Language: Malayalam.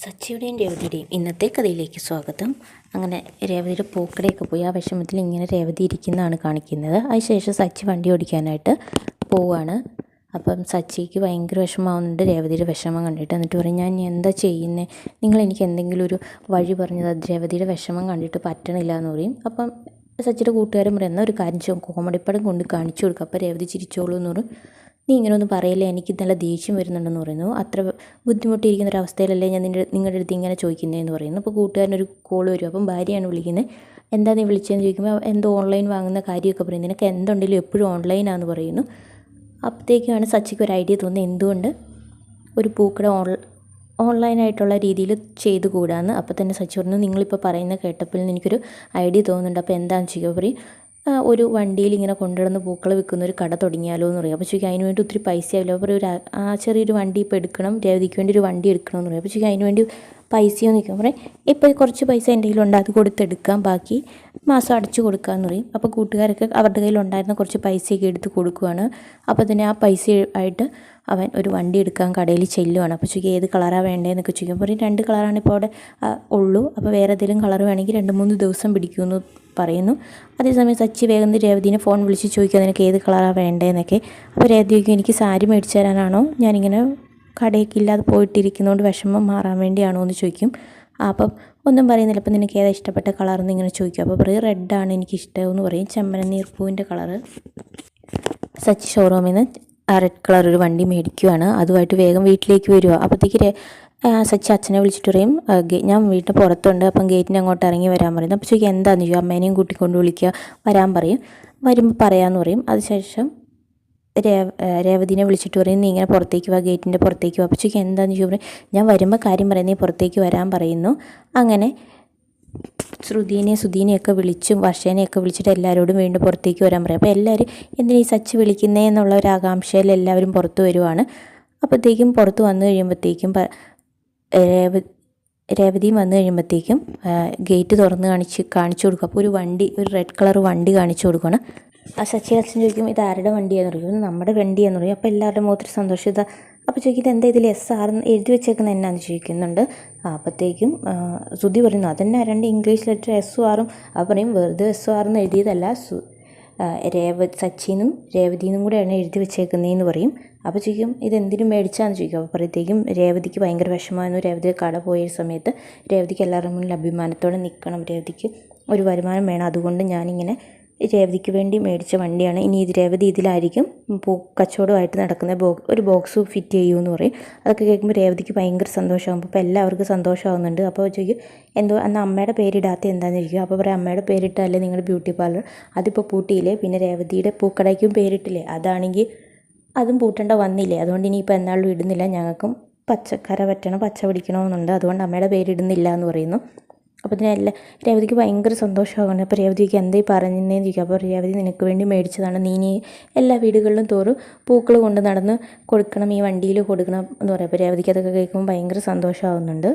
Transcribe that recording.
സച്ചിയുടെയും രേവതിയുടെയും ഇന്നത്തെ കഥയിലേക്ക് സ്വാഗതം. അങ്ങനെ രേവതിയുടെ പൂക്കടയൊക്കെ പോയി ആ വിഷമത്തിൽ ഇങ്ങനെ രേവതി ഇരിക്കുന്നതാണ് കാണിക്കുന്നത്. അതിനുശേഷം സച്ചി വണ്ടി ഓടിക്കാനായിട്ട് പോവുകയാണ്. അപ്പം സച്ചിക്ക് ഭയങ്കര വിഷമമാവുന്നുണ്ട് രേവതിയുടെ വിഷമം കണ്ടിട്ട്. എന്നിട്ട് പറയും, ഞാൻ എന്താ ചെയ്യുന്നത്, എനിക്ക് എന്തെങ്കിലും ഒരു വഴി പറഞ്ഞത്, രേവതിയുടെ വിഷമം കണ്ടിട്ട് പറ്റണില്ല എന്ന് പറയും. അപ്പം സച്ചിയുടെ കൂട്ടുകാരൻ പറയും, എന്നാൽ ഒരു കാര്യം ചെയ്യും, കോമഡിപ്പടം കൊണ്ട് കാണിച്ചു കൊടുക്കുക, അപ്പോൾ രേവതി ചിരിച്ചോളൂ എന്ന് പറയും. നീ ഇങ്ങനെ ഒന്നും പറയില്ലേ, എനിക്ക് നല്ല ദേഷ്യം വരുന്നുണ്ടെന്ന് പറയുന്നു. അത്ര ബുദ്ധിമുട്ടിയിരിക്കുന്ന ഒരു അവസ്ഥയിലല്ലേ ഞാൻ നിങ്ങളുടെ അടുത്ത് ഇങ്ങനെ ചോദിക്കുന്നതെന്ന് പറയുന്നു. അപ്പോൾ കൂട്ടുകാരനൊരു കോൾ വരും. അപ്പം ഭാര്യയാണ് വിളിക്കുന്നത്. എന്താ നീ വിളിച്ചതെന്ന് ചോദിക്കുമ്പോൾ എന്തോ ഓൺലൈൻ വാങ്ങുന്ന കാര്യമൊക്കെ പറയും. നിനക്ക് എന്തുണ്ടെങ്കിലും എപ്പോഴും ഓൺലൈനാണെന്ന് പറയുന്നു. അപ്പോഴത്തേക്കാണ് സച്ചിക്ക് ഒരു ഐഡിയ തോന്നുന്നത്, എന്തുകൊണ്ട് ഒരു പൂക്കട ഓൺലൈനായിട്ടുള്ള രീതിയിൽ ചെയ്തു കൂടാന്ന്. അപ്പോൾ തന്നെ സച്ചി പറഞ്ഞു, നിങ്ങളിപ്പോൾ പറയുന്നത് കേട്ടപ്പോൾ എനിക്കൊരു ഐഡിയ തോന്നുന്നുണ്ട്. അപ്പോൾ എന്താണെന്ന് ചോദിക്കുക പറയും, ഒരു വണ്ടിയിൽ ഇങ്ങനെ കൊണ്ടുവന്ന് പൂക്കൾ വിൽക്കുന്ന ഒരു കട തുടങ്ങിയാലോ എന്ന് പറയും. അപ്പോൾ ചോദിക്കും, അതിന് വേണ്ടി ഒത്തിരി പൈസ ആവില്ല. അപ്പോൾ ഒരു ചെറിയൊരു വണ്ടി ഇപ്പോൾ എടുക്കണം, രേവതിക്ക് വേണ്ടി ഒരു വണ്ടി എടുക്കണമെന്ന് പറയും. അപ്പോൾ ചോദിക്കും, അതിന് വേണ്ടി പൈസയോ നിൽക്കും പറയും. ഇപ്പോൾ കുറച്ച് പൈസ എൻ്റെ കയ്യിലുണ്ട്, അത് കൊടുത്തെടുക്കാം, ബാക്കി മാസം അടച്ചു കൊടുക്കാമെന്ന് പറയും. അപ്പോൾ കൂട്ടുകാരൊക്കെ അവരുടെ കയ്യിലുണ്ടായിരുന്ന കുറച്ച് പൈസയൊക്കെ എടുത്ത് കൊടുക്കുകയാണ്. അപ്പോൾ തന്നെ ആ പൈസ ആയിട്ട് അവൻ ഒരു വണ്ടി എടുക്കാൻ കടയിൽ ചെല്ലുവാണ്. അപ്പോൾ ചോദിക്കും, ഏത് കളറാണ് വേണ്ടതെന്നൊക്കെ ചോദിക്കും. പറയും, 2 കളറാണ് ഇപ്പോൾ അവിടെ ഉള്ളൂ, അപ്പോൾ വേറെ ഏതെങ്കിലും കളർ വേണമെങ്കിൽ 2-3 ദിവസം പിടിക്കുമെന്ന് പറയുന്നു. അതേസമയം സച്ചി വേഗം രേവതിനെ ഫോൺ വിളിച്ച് ചോദിക്കുക, നിനക്ക് ഏത് കളറാണ് വേണ്ടതെന്നൊക്കെ. അപ്പോൾ രേവതി ചോദിക്കും, എനിക്ക് സാരി മേടിച്ചു തരാനാണോ, ഞാനിങ്ങനെ കടയൊക്കെ ഇല്ലാതെ പോയിട്ടിരിക്കുന്നതുകൊണ്ട് വിഷമം മാറാൻ വേണ്ടിയാണോ എന്ന് ചോദിക്കും. അപ്പം ഒന്നും പറയുന്നില്ല. അപ്പം നിനക്ക് ഏതാ ഇഷ്ടപ്പെട്ട കളറെന്ന് ഇങ്ങനെ ചോദിക്കും. അപ്പോൾ പറയും, റെഡാണ് എനിക്കിഷ്ടമെന്ന് പറയും, ചെമ്മനനീർപ്പൂവിൻ്റെ കളറ്. സച്ചി ഷോറൂമിൽ നിന്ന് റെഡ് കളർ ഒരു വണ്ടി മേടിക്കുകയാണ്. അതുമായിട്ട് വേഗം വീട്ടിലേക്ക് വരിക. അപ്പോഴത്തേക്ക് സച്ചി അച്ഛനെ വിളിച്ചിട്ട് പറയും, ഞാൻ വീട്ടിൽ പുറത്തുണ്ട്, അപ്പം ഗേറ്റിന് അങ്ങോട്ട് ഇറങ്ങി വരാൻ പറയും. അപ്പോൾ ചോദിക്കും, എന്താണെന്ന് ചോദിക്കും. അമ്മേനെയും കൂട്ടിക്കൊണ്ട് വിളിക്കുക, വരാൻ പറയും. വരുമ്പോൾ പറയാമെന്ന് പറയും. അതിനുശേഷം രേവതിനെ വിളിച്ചിട്ട് പറയും, നീ ഇങ്ങനെ പുറത്തേക്ക് വാ, ഗേറ്റിൻ്റെ പുറത്തേക്ക് വാ. അപ്പോൾ ചോദിക്കും, എന്താണെന്ന് ചോദിക്കും. ഞാൻ വരുമ്പോൾ കാര്യം പറയാം, നീ പുറത്തേക്ക് വരാൻ പറയുന്നു. അങ്ങനെ സുധീനെയൊക്കെ വിളിച്ചും വർഷേനെയൊക്കെ വിളിച്ചിട്ട് എല്ലാവരോടും വീണ്ടും പുറത്തേക്ക് വരാൻ പറയും. അപ്പോൾ എല്ലാവരും എന്തിനാ ഈ സച്ചി വിളിക്കുന്നേ എന്നുള്ള ഒരു ആകാംക്ഷയിൽ എല്ലാവരും പുറത്ത് വരുവാണ്. അപ്പോഴത്തേക്കും പുറത്ത് വന്നു കഴിയുമ്പോഴത്തേക്കും രേവതിയും വന്നു കഴിയുമ്പോഴത്തേക്കും ഗേറ്റ് തുറന്ന് കാണിച്ചു കൊടുക്കും. അപ്പോൾ ഒരു റെഡ് കളർ വണ്ടി കാണിച്ചു കൊടുക്കുകയാണ്. ആ സച്ചി അച്ഛൻ ചോദിക്കും, ഇത് ആരുടെ വണ്ടിയാണെന്ന് പറയും. നമ്മുടെ വണ്ടിയാന്ന് പറയും. അപ്പോൾ എല്ലാവരുടെ മുഖത്തൊരു സന്തോഷം. അപ്പോൾ ചോദിക്കുന്നത്, എന്താ ഇതിൽ SR എഴുതി വെച്ചേക്കുന്നത് എന്നാന്ന് ചോദിക്കുന്നുണ്ട്. അപ്പോഴത്തേക്കും ശ്രുതി പറയുന്നു, അതെന്നെ 2 ഇംഗ്ലീഷ് ലെറ്റർ SR. അപ്പോൾ പറയും, വെറുതെ SR എന്ന് എഴുതിയതല്ല, സച്ചിനും രേവതിനും കൂടെയാണ് എഴുതി വെച്ചേക്കുന്നതെന്ന് പറയും. അപ്പോൾ ചോദിക്കും, ഇതെന്തിനും മേടിച്ചാന്ന് ചോദിക്കും. അപ്പോഴത്തേക്കും രേവതിക്ക് ഭയങ്കര വിഷമമായിരുന്നു. രേവതി കട പോയ സമയത്ത് രേവതിക്ക് എല്ലാവരുടെ മുന്നിൽ അഭിമാനത്തോടെ നിൽക്കണം, രേവതിക്ക് ഒരു വരുമാനം വേണം, അതുകൊണ്ട് ഞാനിങ്ങനെ രേവതിക്ക് വേണ്ടി മേടിച്ച വണ്ടിയാണ്. ഇനി രേവതി ഇതിലായിരിക്കും കച്ചവടമായിട്ട് നടക്കുന്ന ഒരു ബോക്സ് ഫിറ്റ് ചെയ്യുമെന്ന് പറയും. അതൊക്കെ കേൾക്കുമ്പോൾ രേവതിക്ക് ഭയങ്കര സന്തോഷമാകും. അപ്പോൾ എല്ലാവർക്കും സന്തോഷമാകുന്നുണ്ട്. അപ്പോൾ ചോദിക്കും, എന്തോ അന്ന് അമ്മയുടെ പേരിടാത്ത എന്താണെന്ന് ചോദിക്കും. അപ്പോൾ പറയും, അമ്മയുടെ പേരിട്ടല്ലേ നിങ്ങളുടെ ബ്യൂട്ടി പാർലർ, അതിപ്പോൾ പൂട്ടിയില്ലേ, പിന്നെ രേവതിയുടെ പൂക്കടയ്ക്കും പേരിട്ടില്ലേ, അതാണെങ്കിൽ അതും പൂട്ടേണ്ട വന്നില്ലേ, അതുകൊണ്ട് ഇനിയിപ്പോൾ എന്നാളും ഇടുന്നില്ല, ഞങ്ങൾക്കും പച്ചക്കര പച്ച പിടിക്കണമെന്നുണ്ട്, അതുകൊണ്ട് അമ്മയുടെ പേരിടുന്നില്ല എന്ന് പറയുന്നു. അപ്പോൾ രേവതിക്ക് ഭയങ്കര സന്തോഷമാകുന്നു. അപ്പോൾ രേവതിക്ക് എന്തായി പറഞ്ഞതെന്ന് ചോദിക്കും. അപ്പോൾ രേവതി, നിനക്ക് വേണ്ടി മേടിച്ചതാണ്, നീ എല്ലാ വീടുകളിലും തോറും പൂക്കൾ കൊണ്ട് നടന്ന് കൊടുക്കണം, ഈ വണ്ടിയിൽ കൊടുക്കണം എന്ന് പറയും. അപ്പോൾ രേവതിക്ക് അതൊക്കെ കേൾക്കുമ്പോൾ ഭയങ്കര സന്തോഷമാകുന്നുണ്ട്.